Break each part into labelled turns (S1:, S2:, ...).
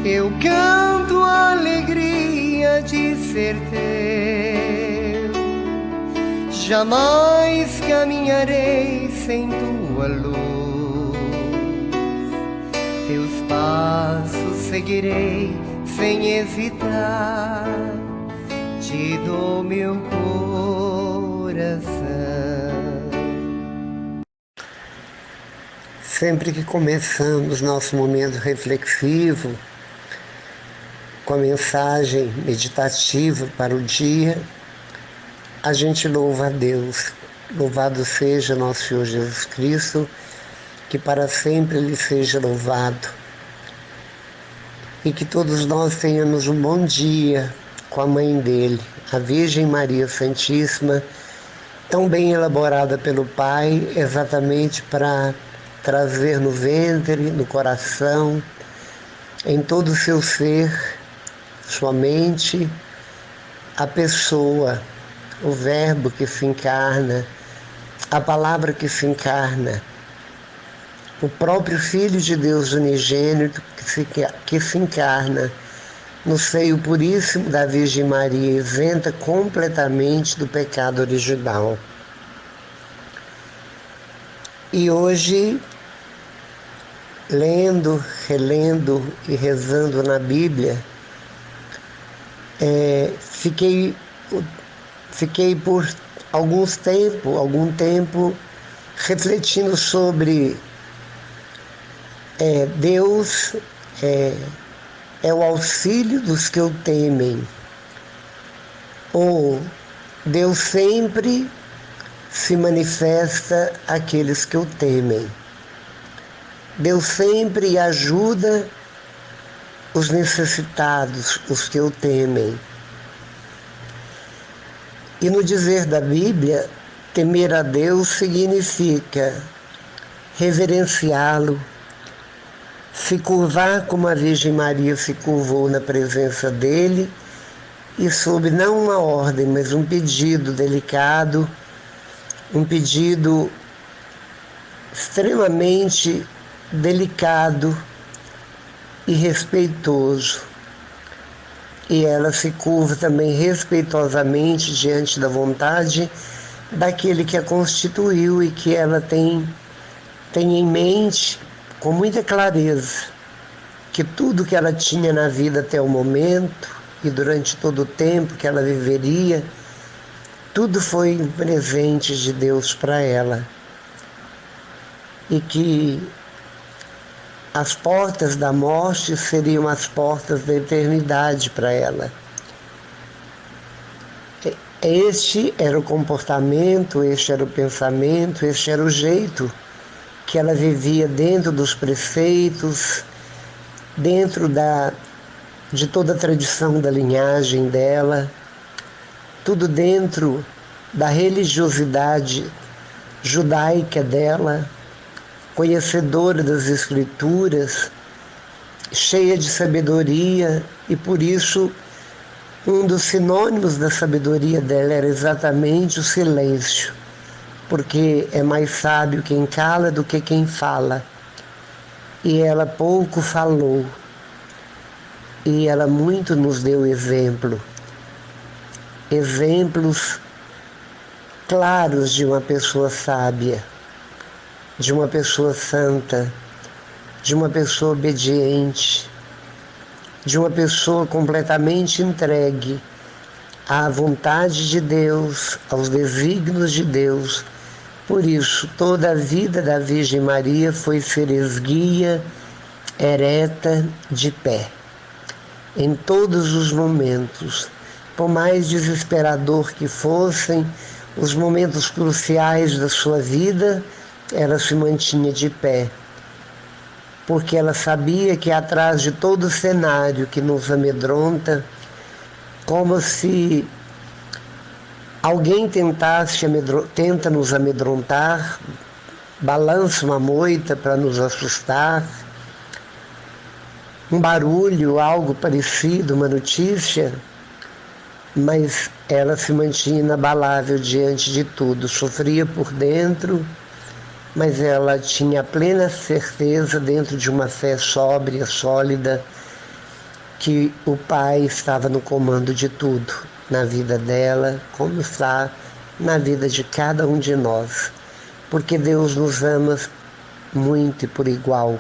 S1: Eu canto a alegria de ser teu. Jamais caminharei sem tua luz. Teus passos seguirei sem hesitar. Te dou meu coração. Sempre que começamos nosso momento reflexivo com a mensagem meditativa para o dia, a gente louva a Deus. Louvado seja nosso Senhor Jesus Cristo, que para sempre Ele seja louvado. E que todos nós tenhamos um bom dia com a Mãe dele, a Virgem Maria Santíssima, tão bem elaborada pelo Pai, exatamente para trazer no ventre, no coração, em todo o seu ser, sua mente, a pessoa, o Verbo que se encarna, a palavra que se encarna, o próprio Filho de Deus unigênito que se encarna no seio puríssimo da Virgem Maria, isenta completamente do pecado original. E hoje, lendo, relendo e rezando na Bíblia, fiquei por algum tempo refletindo sobre Deus é o auxílio dos que o temem, ou Deus sempre se manifesta àqueles que o temem. Deus sempre ajuda os necessitados, os que o temem. E no dizer da Bíblia, temer a Deus significa reverenciá-lo, se curvar como a Virgem Maria se curvou na presença dele e sob não uma ordem, mas um pedido delicado, um pedido extremamente delicado e respeitoso. E ela se curva também respeitosamente diante da vontade daquele que a constituiu e que ela tem em mente com muita clareza que tudo que ela tinha na vida até o momento e durante todo o tempo que ela viveria, tudo foi um presente de Deus para ela. E que as portas da morte seriam as portas da eternidade para ela. Este era o comportamento, este era o pensamento, este era o jeito que ela vivia dentro dos preceitos, dentro de toda a tradição da linhagem dela, tudo dentro da religiosidade judaica dela, conhecedora das Escrituras, cheia de sabedoria, e por isso um dos sinônimos da sabedoria dela era exatamente o silêncio, porque é mais sábio quem cala do que quem fala. E ela pouco falou, e ela muito nos deu exemplos claros de uma pessoa sábia, de uma pessoa santa, de uma pessoa obediente, de uma pessoa completamente entregue à vontade de Deus, aos desígnios de Deus. Por isso, toda a vida da Virgem Maria foi ser esguia, ereta, de pé. Em todos os momentos, por mais desesperador que fossem, os momentos cruciais da sua vida, ela se mantinha de pé, porque ela sabia que atrás de todo o cenário que nos amedronta, como se alguém tenta nos amedrontar, balança uma moita para nos assustar, um barulho, algo parecido, uma notícia, mas ela se mantinha inabalável diante de tudo, sofria por dentro, mas ela tinha plena certeza, dentro de uma fé sóbria, sólida, que o Pai estava no comando de tudo, na vida dela, como está na vida de cada um de nós. Porque Deus nos ama muito e por igual.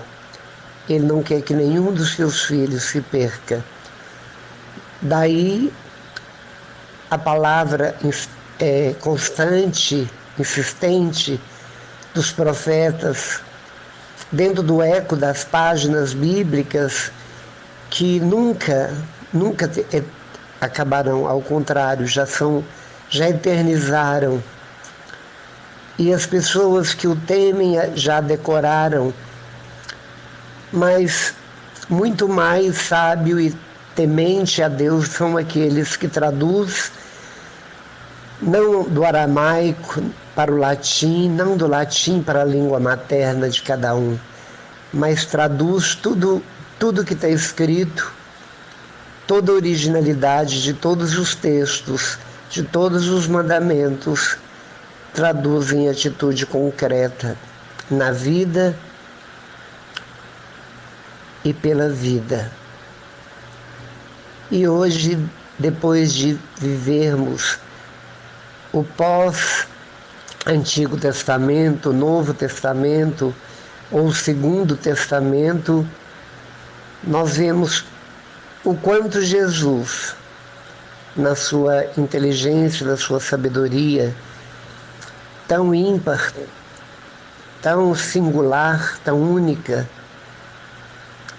S1: Ele não quer que nenhum dos seus filhos se perca. Daí a palavra constante, insistente dos profetas, dentro do eco das páginas bíblicas, que nunca acabarão, ao contrário, já eternizaram. E as pessoas que o temem já decoraram, mas muito mais sábio e temente a Deus são aqueles que traduzem, não do aramaico para o latim, não do latim para a língua materna de cada um, mas traduz tudo que está escrito, toda a originalidade de todos os textos, de todos os mandamentos, traduz em atitude concreta na vida e pela vida. E hoje, depois de vivermos o pós-Antigo Testamento, Novo Testamento ou Segundo Testamento, nós vemos o quanto Jesus, na sua inteligência, na sua sabedoria, tão ímpar, tão singular, tão única,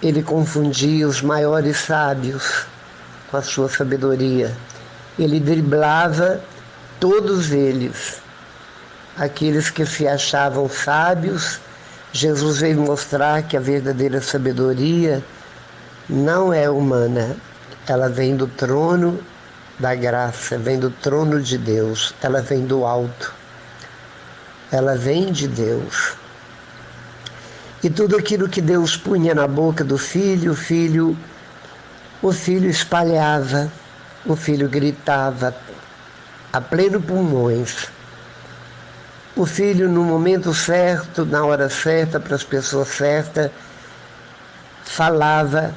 S1: ele confundia os maiores sábios com a sua sabedoria. Ele driblava todos eles, aqueles que se achavam sábios. Jesus veio mostrar que a verdadeira sabedoria não é humana, ela vem do trono da graça, vem do trono de Deus, ela vem do alto, ela vem de Deus. E tudo aquilo que Deus punha na boca do filho, o filho espalhava, o filho gritava a pleno pulmões. O filho, no momento certo, na hora certa, para as pessoas certas, falava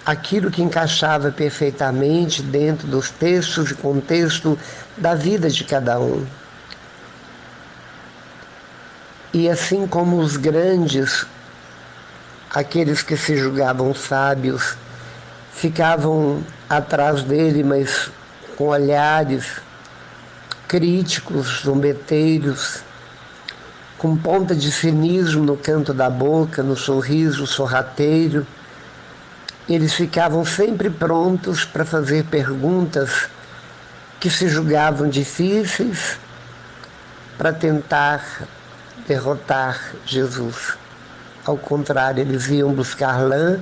S1: aquilo que encaixava perfeitamente dentro dos textos e contexto da vida de cada um. E assim como os grandes, aqueles que se julgavam sábios, ficavam atrás dele, mas com olhares críticos, zombeteiros, com ponta de cinismo no canto da boca, no sorriso sorrateiro. Eles ficavam sempre prontos para fazer perguntas que se julgavam difíceis para tentar derrotar Jesus. Ao contrário, eles iam buscar lã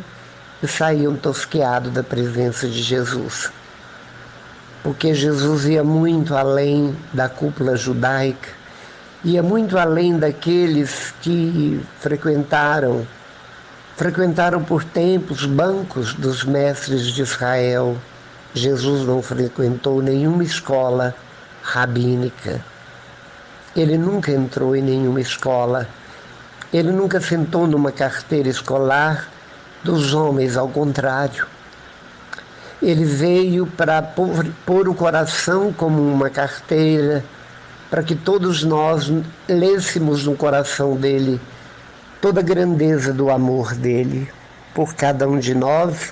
S1: e saíam tosqueados da presença de Jesus. Porque Jesus ia muito além da cúpula judaica, ia muito além daqueles que frequentaram por tempos bancos dos mestres de Israel. Jesus não frequentou nenhuma escola rabínica. Ele nunca entrou em nenhuma escola. Ele nunca sentou numa carteira escolar dos homens, ao contrário. Ele veio para pôr o coração como uma carteira, para que todos nós lêssemos no coração dele toda a grandeza do amor dele por cada um de nós,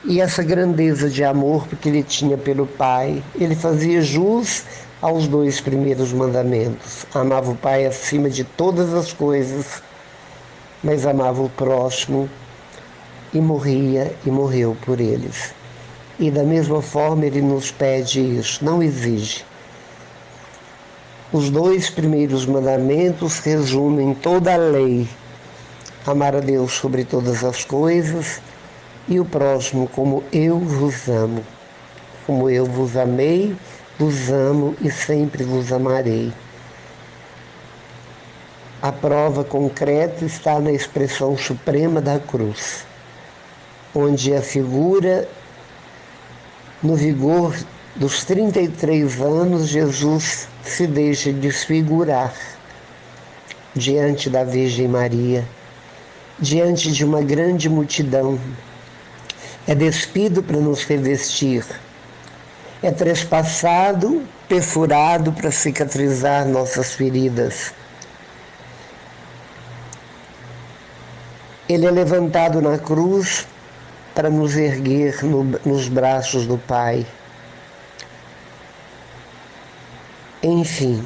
S1: e essa grandeza de amor que ele tinha pelo Pai. Ele fazia jus aos 2 primeiros mandamentos. Amava o Pai acima de todas as coisas, mas amava o próximo e morreu por eles. E da mesma forma ele nos pede isso, não exige. Os 2 primeiros mandamentos resumem toda a lei: amar a Deus sobre todas as coisas e o próximo como eu vos amo. Como eu vos amei, vos amo e sempre vos amarei. A prova concreta está na expressão suprema da cruz, onde a figura, no vigor dos 33 anos, Jesus se deixa desfigurar diante da Virgem Maria, diante de uma grande multidão. é despido para nos revestir, é trespassado, perfurado para cicatrizar nossas feridas. Ele é levantado na cruz para nos erguer nos braços do Pai. Enfim,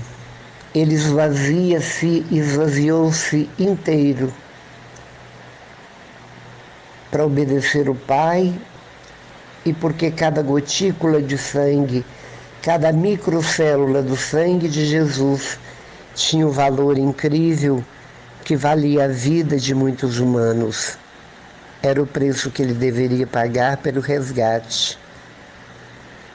S1: ele esvaziou-se inteiro para obedecer o Pai, e porque cada gotícula de sangue, cada microcélula do sangue de Jesus tinha um valor incrível que valia a vida de muitos humanos. Era o preço que ele deveria pagar pelo resgate.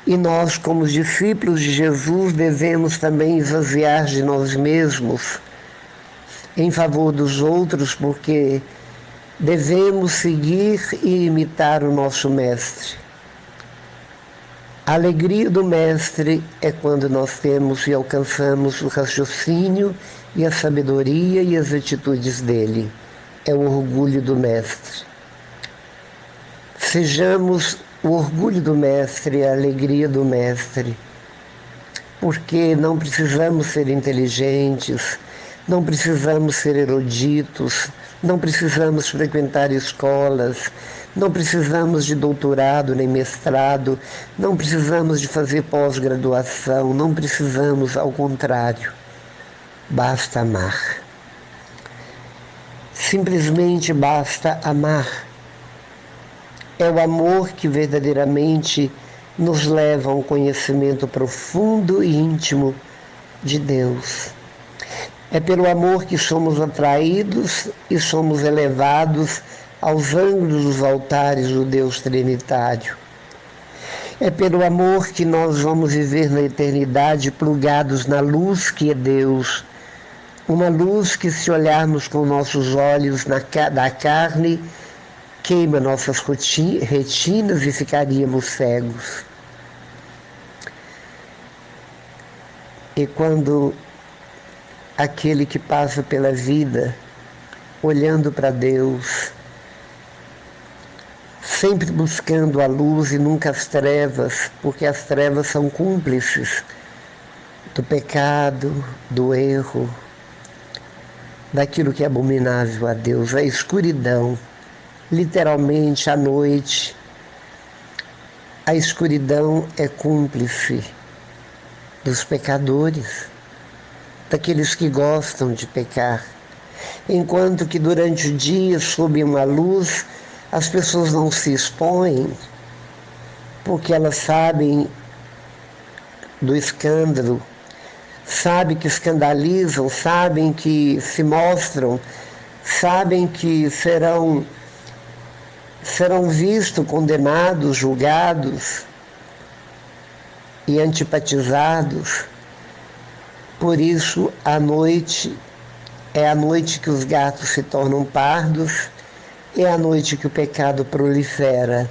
S1: E nós, como discípulos de Jesus, devemos também esvaziar de nós mesmos em favor dos outros, porque devemos seguir e imitar o nosso Mestre. A alegria do Mestre é quando nós temos e alcançamos o raciocínio e a sabedoria e as atitudes dele. É o orgulho do Mestre. Sejamos o orgulho do Mestre, a alegria do Mestre, porque não precisamos ser inteligentes, não precisamos ser eruditos, não precisamos frequentar escolas, não precisamos de doutorado nem mestrado, não precisamos de fazer pós-graduação, não precisamos, ao contrário, basta amar. Simplesmente basta amar. É o amor que verdadeiramente nos leva a um conhecimento profundo e íntimo de Deus. É pelo amor que somos atraídos e somos elevados aos ângulos dos altares do Deus Trinitário. É pelo amor que nós vamos viver na eternidade plugados na luz que é Deus. Uma luz que, se olharmos com nossos olhos da carne, queima nossas retinas e ficaríamos cegos. E quando aquele que passa pela vida olhando para Deus, sempre buscando a luz e nunca as trevas, porque as trevas são cúmplices do pecado, do erro, daquilo que é abominável a Deus, a escuridão. Literalmente, à noite, a escuridão é cúmplice dos pecadores, daqueles que gostam de pecar. Enquanto que durante o dia, sob uma luz, as pessoas não se expõem, porque elas sabem do escândalo, sabem que escandalizam, sabem que se mostram, sabem que serão vistos, condenados, julgados e antipatizados. Por isso, a noite é a noite que os gatos se tornam pardos, é a noite que o pecado prolifera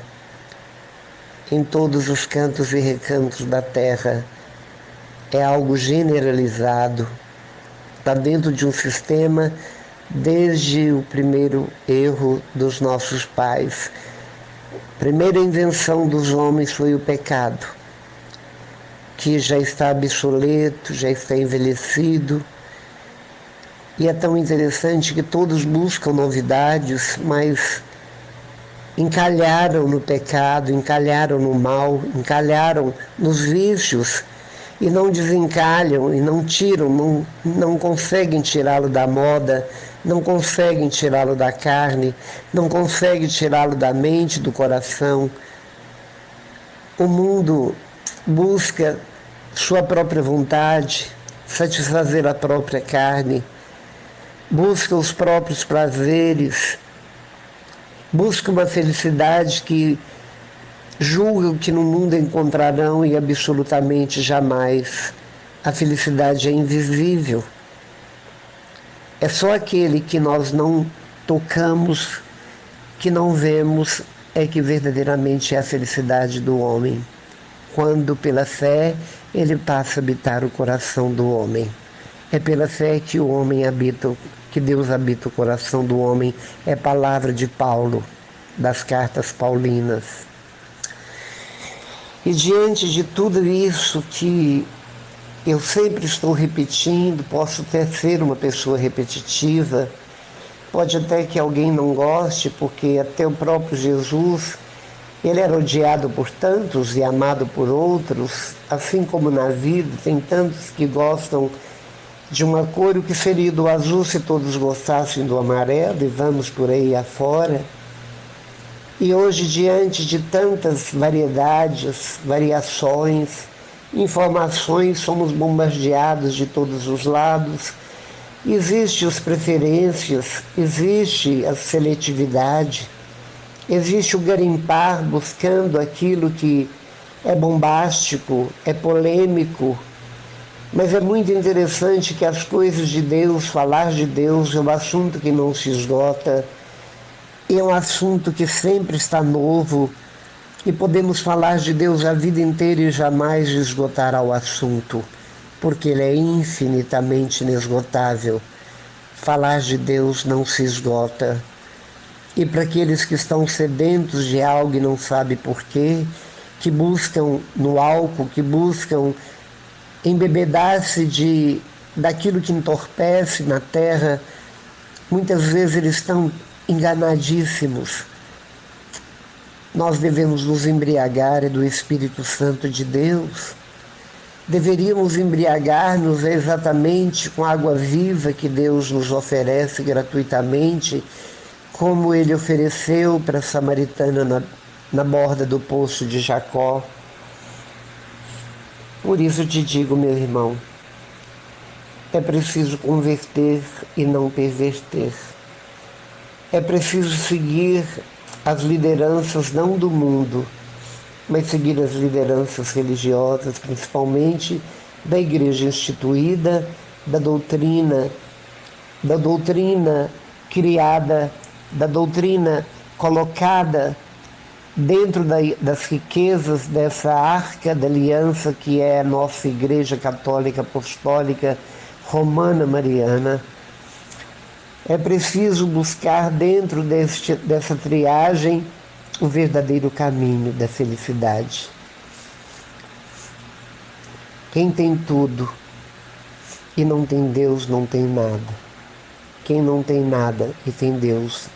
S1: em todos os cantos e recantos da terra. É algo generalizado, está dentro de um sistema desde o primeiro erro dos nossos pais. A primeira invenção dos homens foi o pecado, que já está obsoleto, já está envelhecido. E é tão interessante que todos buscam novidades, mas encalharam no pecado, encalharam no mal, encalharam nos vícios e não desencalham e não tiram, não conseguem tirá-lo da moda, não conseguem tirá-lo da carne, não conseguem tirá-lo da mente, do coração. O mundo busca sua própria vontade, satisfazer a própria carne, busca os próprios prazeres, busca uma felicidade que julgam que no mundo encontrarão e absolutamente jamais. A felicidade é invisível. É só aquele que nós não tocamos, que não vemos, é que verdadeiramente é a felicidade do homem. Quando pela fé ele passa a habitar o coração do homem. É pela fé que que Deus habita o coração do homem. É palavra de Paulo. das cartas paulinas. E diante de tudo isso que eu sempre estou repetindo, posso até ser uma pessoa repetitiva, pode até que alguém não goste, porque até o próprio Jesus, ele era odiado por tantos e amado por outros, assim como na vida tem tantos que gostam de uma cor, o que seria do azul se todos gostassem do amarelo, e vamos por aí afora. E hoje, diante de tantas variedades, variações, informações, somos bombardeados de todos os lados. Existem as preferências, existe a seletividade, existe o garimpar buscando aquilo que é bombástico, é polêmico, mas é muito interessante que as coisas de Deus, falar de Deus, é um assunto que não se esgota, é um assunto que sempre está novo, e podemos falar de Deus a vida inteira e jamais esgotará o assunto, porque ele é infinitamente inesgotável. Falar de Deus não se esgota. E para aqueles que estão sedentos de algo e não sabem porquê, que buscam no álcool, que buscam embebedar-se daquilo que entorpece na terra, muitas vezes eles estão enganadíssimos. Nós devemos nos embriagar do Espírito Santo de Deus. Deveríamos embriagar-nos exatamente com a água viva que Deus nos oferece gratuitamente, como ele ofereceu para a samaritana na borda do poço de Jacó. Por isso te digo, meu irmão, é preciso converter e não perverter. É preciso seguir as lideranças não do mundo, mas seguir as lideranças religiosas, principalmente da igreja instituída, da doutrina criada, da doutrina colocada dentro das riquezas dessa arca da aliança que é a nossa Igreja Católica Apostólica Romana Mariana. É preciso buscar dentro dessa triagem o verdadeiro caminho da felicidade. Quem tem tudo e não tem Deus não tem nada. Quem não tem nada e tem Deus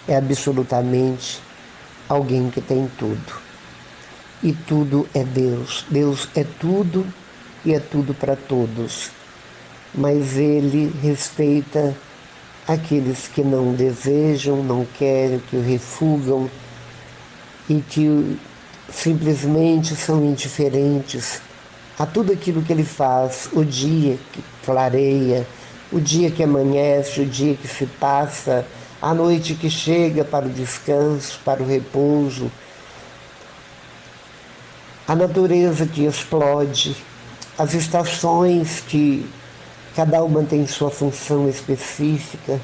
S1: é absolutamente alguém que tem tudo. E tudo é Deus. Deus é tudo e é tudo para todos. Mas Ele respeita aqueles que não desejam, não querem, que o refugam e que simplesmente são indiferentes a tudo aquilo que ele faz, o dia que clareia, o dia que amanhece, o dia que se passa, a noite que chega para o descanso, para o repouso, a natureza que explode, as estações que cada uma tem sua função específica,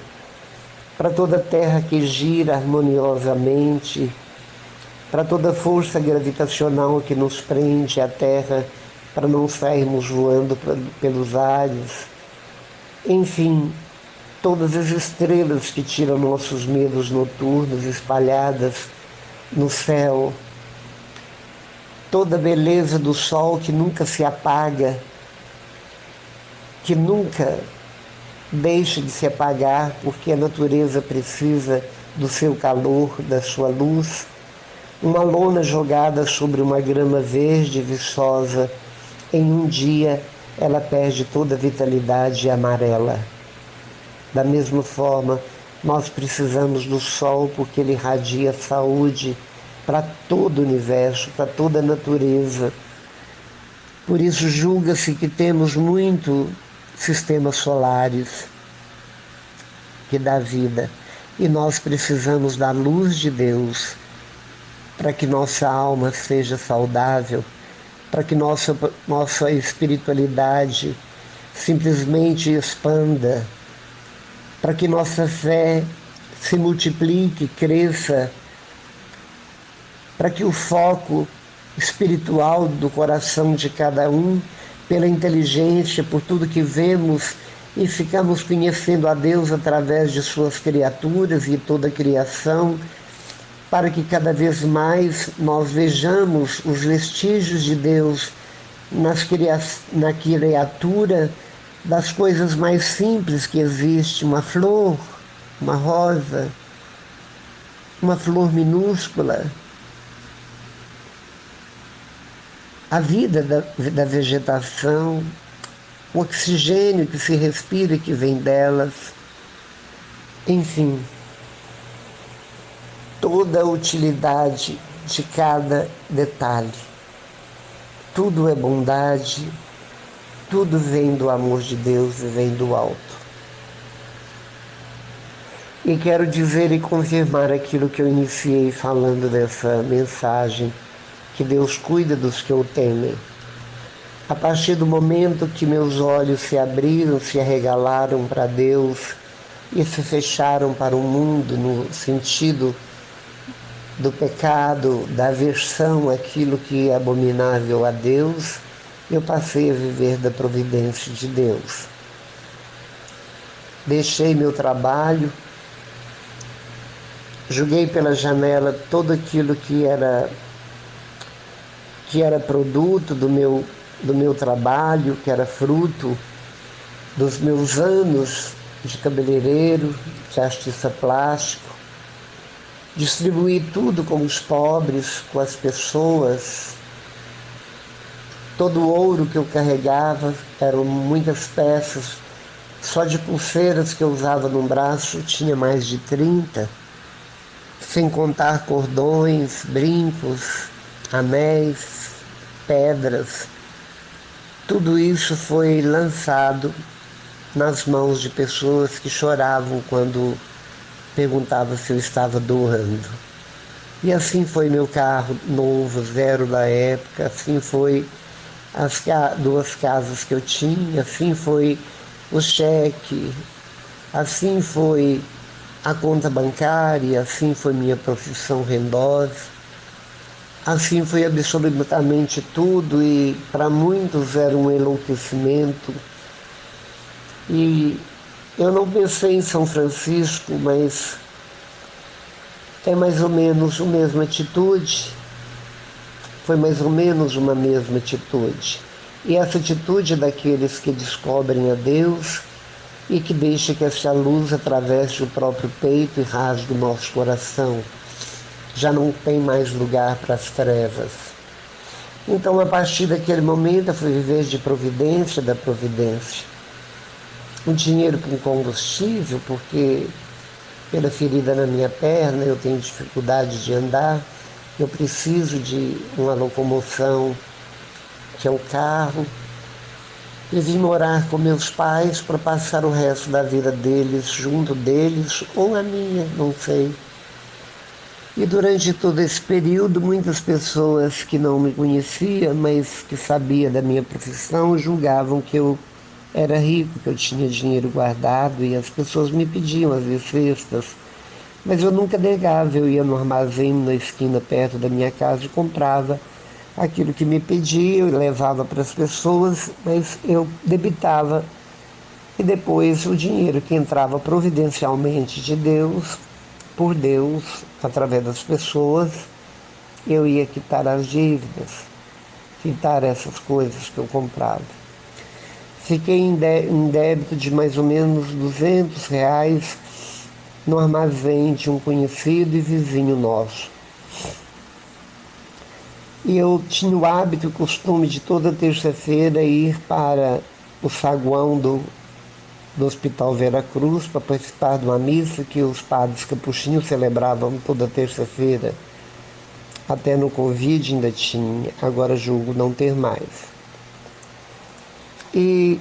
S1: para toda a terra que gira harmoniosamente, para toda a força gravitacional que nos prende à terra para não sairmos voando pelos ares, enfim, todas as estrelas que tiram nossos medos noturnos espalhadas no céu, toda a beleza do sol que nunca se apaga, que nunca deixa de se apagar, porque a natureza precisa do seu calor, da sua luz. Uma lona jogada sobre uma grama verde e viçosa, em um dia ela perde toda a vitalidade amarela. Da mesma forma, nós precisamos do sol porque ele irradia saúde para todo o universo, para toda a natureza. Por isso julga-se que temos muito sistemas solares que dá vida, e nós precisamos da luz de Deus para que nossa alma seja saudável, para que nossa espiritualidade simplesmente expanda, para que nossa fé se multiplique, cresça, para que o foco espiritual do coração de cada um, pela inteligência, por tudo que vemos e ficamos conhecendo a Deus através de suas criaturas e toda a criação, para que cada vez mais nós vejamos os vestígios de Deus na criatura das coisas mais simples que existe, uma flor, uma rosa, uma flor minúscula, a vida da vegetação, o oxigênio que se respira e que vem delas, enfim, toda a utilidade de cada detalhe. Tudo é bondade, tudo vem do amor de Deus e vem do alto. E quero dizer e confirmar aquilo que eu iniciei falando dessa mensagem, que Deus cuida dos que o temem. A partir do momento que meus olhos se abriram, se arregalaram para Deus e se fecharam para o mundo no sentido do pecado, da aversão àquilo que é abominável a Deus, eu passei a viver da providência de Deus. Deixei meu trabalho, joguei pela janela todo aquilo que era produto do meu trabalho, que era fruto dos meus anos de cabeleireiro, de artista plástico. Distribuí tudo com os pobres, com as pessoas. Todo o ouro que eu carregava, eram muitas peças, só de pulseiras que eu usava no braço tinha mais de 30, sem contar cordões, brincos, anéis, pedras. Tudo isso foi lançado nas mãos de pessoas que choravam quando perguntava se eu estava doando. E assim foi meu carro novo, zero da época, assim foi as 2 casas que eu tinha, assim foi o cheque, assim foi a conta bancária, assim foi minha profissão rendosa, assim foi absolutamente tudo, e para muitos era um enlouquecimento. E eu não pensei em São Francisco, mas é mais ou menos a mesma atitude. Foi mais ou menos uma mesma atitude. E essa atitude daqueles que descobrem a Deus e que deixa que essa luz atravesse o próprio peito e rasgue o nosso coração. Já não tem mais lugar para as trevas. Então, a partir daquele momento, eu fui viver de providência da providência. O dinheiro com combustível, porque pela ferida na minha perna eu tenho dificuldade de andar, eu preciso de uma locomoção, que é o carro. E vim morar com meus pais para passar o resto da vida deles, junto deles, ou a minha, não sei. E durante todo esse período, muitas pessoas que não me conheciam, mas que sabiam da minha profissão, julgavam que eu era rico, que eu tinha dinheiro guardado, e as pessoas me pediam às vezes cestas. Mas eu nunca negava, eu ia no armazém na esquina perto da minha casa e comprava aquilo que me pediam, eu levava para as pessoas, mas eu debitava. E depois o dinheiro que entrava providencialmente de Deus, por Deus, através das pessoas, eu ia quitar as dívidas, quitar essas coisas que eu comprava. Fiquei em débito de mais ou menos R$200 no armazém de um conhecido e vizinho nosso. E eu tinha o hábito e o costume de toda terça-feira ir para o saguão do Hospital Vera Cruz para participar de uma missa que os padres capuchinhos celebravam toda terça-feira. Até no Covid ainda tinha, agora julgo não ter mais. E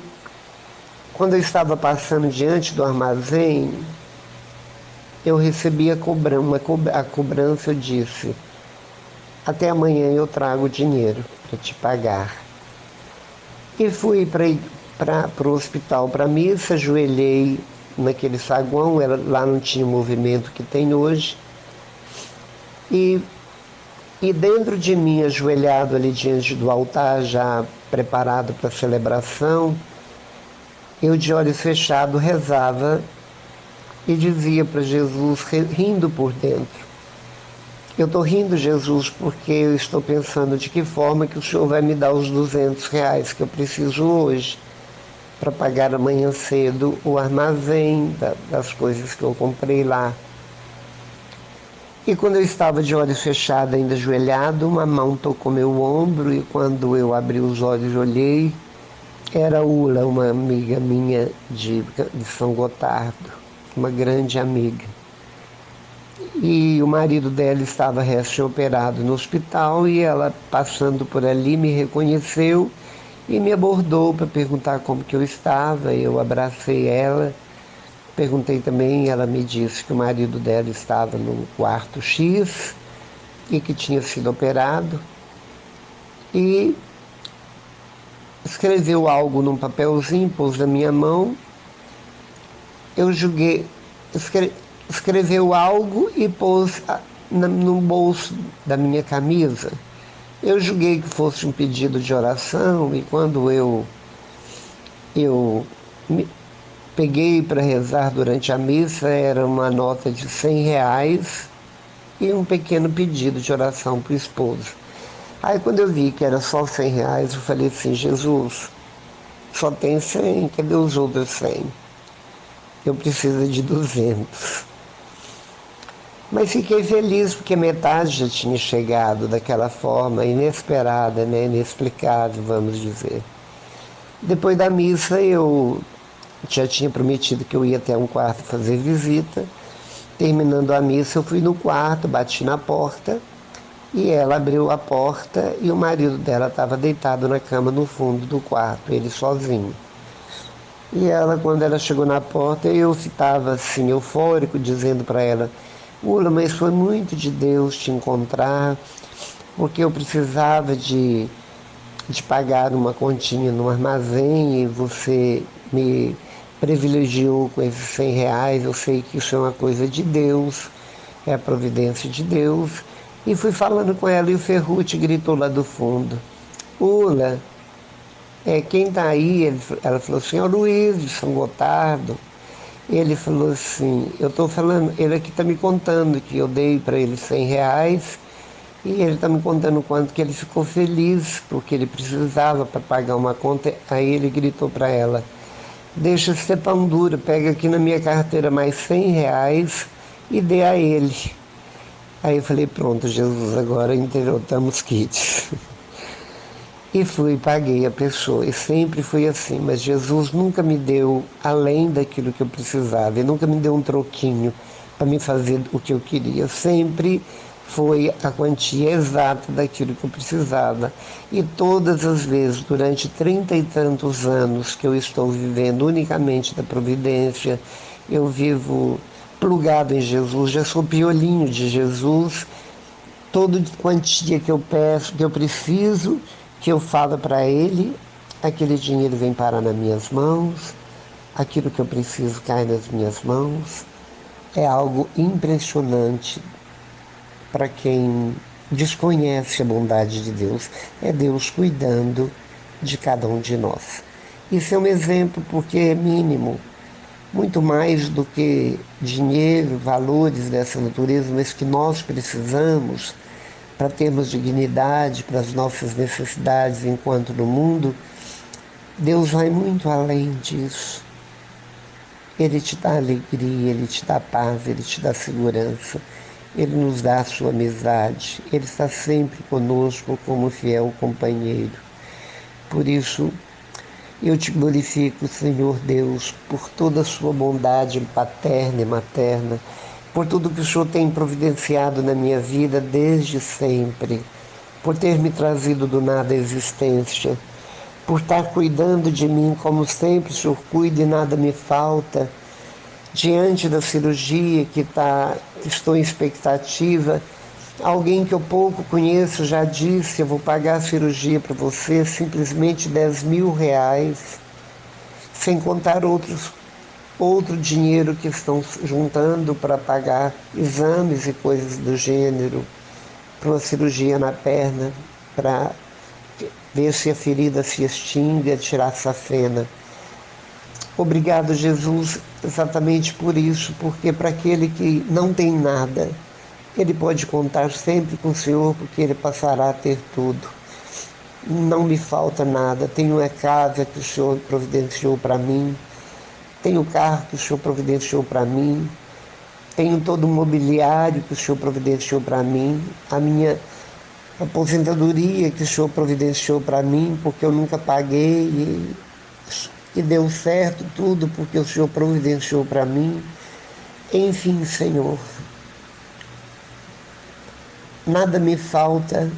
S1: quando eu estava passando diante do armazém, eu recebi a cobrança, eu disse: até amanhã eu trago dinheiro para te pagar. E fui para o hospital para a missa, ajoelhei naquele saguão, lá não tinha o movimento que tem hoje, e dentro de mim, ajoelhado ali diante do altar, já preparado para a celebração, eu de olhos fechados rezava e dizia para Jesus, rindo por dentro: Eu estou rindo, Jesus, porque eu estou pensando de que forma que o Senhor vai me dar os R$ 200 que eu preciso hoje para pagar amanhã cedo o armazém das coisas que eu comprei lá. E quando eu estava de olhos fechados, ainda ajoelhado, uma mão tocou meu ombro e quando eu abri os olhos e olhei, era Ula, uma amiga minha de São Gotardo, uma grande amiga. E o marido dela estava recém-operado no hospital e ela, passando por ali, me reconheceu e me abordou para perguntar como que eu estava. Eu abracei ela, perguntei também, ela me disse que o marido dela estava no quarto X e que tinha sido operado. E escreveu algo num papelzinho, pôs na minha mão. Eu julguei, escreveu algo e pôs no bolso da minha camisa. Eu julguei que fosse um pedido de oração e quando eu me peguei para rezar durante a missa, era uma nota de R$ 100 e um pequeno pedido de oração para o esposo. Aí quando eu vi que era só R$ 100, eu falei assim, Jesus, só tem 100, cadê os outros 100? Eu preciso de 200. Mas fiquei feliz porque metade já tinha chegado daquela forma inesperada, né? Inexplicável, vamos dizer. Depois da missa eu já tinha prometido que eu ia até um quarto fazer visita. Terminando a missa eu fui no quarto, bati na porta e ela abriu a porta e o marido dela estava deitado na cama no fundo do quarto, ele sozinho. E ela, quando ela chegou na porta, eu estava assim, eufórico, dizendo para ela, Ula, mas foi muito de Deus te encontrar, porque eu precisava de pagar uma continha no armazém e você me privilegiou com esses R$ 100, eu sei que isso é uma coisa de Deus, é a providência de Deus. E fui falando com ela e o Ferrucci gritou lá do fundo, Ula, quem está aí? Ela falou assim, é o Luiz de São Gotardo. Ele falou assim, eu estou falando, ele aqui está me contando que eu dei para ele R$ 100 e ele está me contando o quanto que ele ficou feliz, porque ele precisava para pagar uma conta. Aí ele gritou para ela, deixa de ser tão dura, pega aqui na minha carteira mais R$ 100 e dê a ele. Aí eu falei, pronto, Jesus, agora interrotamos kits. E fui, paguei a pessoa, e sempre foi assim, mas Jesus nunca me deu além daquilo que eu precisava, ele nunca me deu um troquinho para me fazer o que eu queria, sempre foi a quantia exata daquilo que eu precisava. E todas as vezes, durante 30 e tantos anos que eu estou vivendo unicamente da providência, eu vivo plugado em Jesus, já sou piolinho de Jesus, toda quantia que eu peço, que eu preciso, que eu falo para ele, aquele dinheiro vem parar nas minhas mãos, aquilo que eu preciso cai nas minhas mãos. É algo impressionante para quem desconhece a bondade de Deus. É Deus cuidando de cada um de nós. Isso é um exemplo porque é mínimo, muito mais do que dinheiro, valores dessa natureza, mas que nós precisamos para termos dignidade, para as nossas necessidades enquanto no mundo. Deus vai muito além disso. Ele te dá alegria, Ele te dá paz, Ele te dá segurança, Ele nos dá a sua amizade, Ele está sempre conosco como fiel companheiro. Por isso, eu te glorifico, Senhor Deus, por toda a sua bondade paterna e materna, por tudo que o Senhor tem providenciado na minha vida desde sempre, por ter me trazido do nada à existência, por estar cuidando de mim como sempre o Senhor cuida e nada me falta. Diante da cirurgia que estou em expectativa, alguém que eu pouco conheço já disse, eu vou pagar a cirurgia para você, simplesmente R$ 10.000, sem contar outro dinheiro que estão juntando para pagar exames e coisas do gênero, para uma cirurgia na perna, para ver se a ferida se extingue, tirar a safena. Obrigado, Jesus, exatamente por isso, porque para aquele que não tem nada, Ele pode contar sempre com o Senhor, porque ele passará a ter tudo. Não me falta nada. Tenho a casa que o Senhor providenciou para mim, tenho o carro que o Senhor providenciou para mim, tenho todo o mobiliário que o Senhor providenciou para mim, a minha aposentadoria que o Senhor providenciou para mim, porque eu nunca paguei e deu certo tudo porque o Senhor providenciou para mim. Enfim, Senhor, nada me falta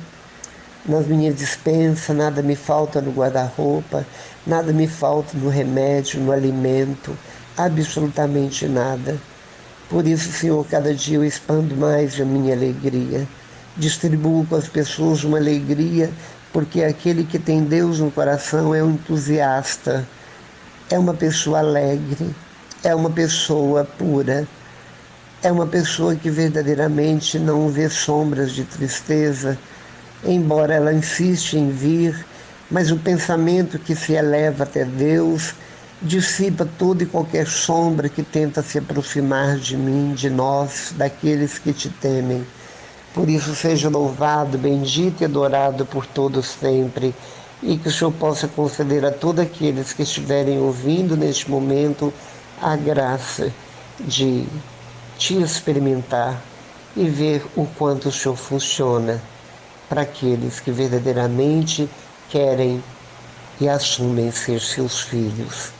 S1: nas minhas despensas, nada me falta no guarda-roupa, nada me falta no remédio, no alimento, absolutamente nada. Por isso, Senhor, cada dia eu expando mais a minha alegria. Distribuo com as pessoas uma alegria, porque aquele que tem Deus no coração é um entusiasta, é uma pessoa alegre, é uma pessoa pura, é uma pessoa que verdadeiramente não vê sombras de tristeza, embora ela insiste em vir, mas o pensamento que se eleva até Deus dissipa toda e qualquer sombra que tenta se aproximar de mim, de nós, daqueles que te temem. Por isso seja louvado, bendito e adorado por todos sempre, e que o Senhor possa conceder a todos aqueles que estiverem ouvindo neste momento a graça de te experimentar e ver o quanto o Senhor funciona para aqueles que verdadeiramente querem e assumem ser seus filhos.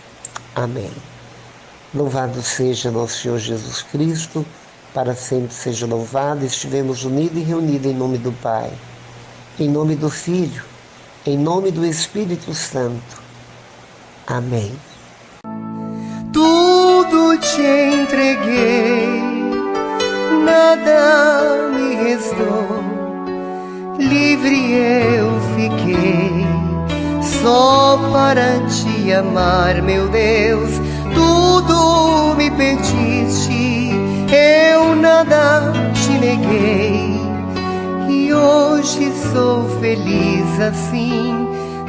S1: Amém. Louvado seja nosso Senhor Jesus Cristo, para sempre seja louvado. Estivemos unidos e reunidos em nome do Pai, em nome do Filho, em nome do Espírito Santo. Amém.
S2: Tudo te entreguei, nada me restou, livre eu fiquei, só para te amar, meu Deus. Tudo me pediste, eu nada te neguei, e hoje sou feliz assim,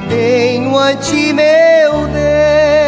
S2: tenho a ti, meu Deus.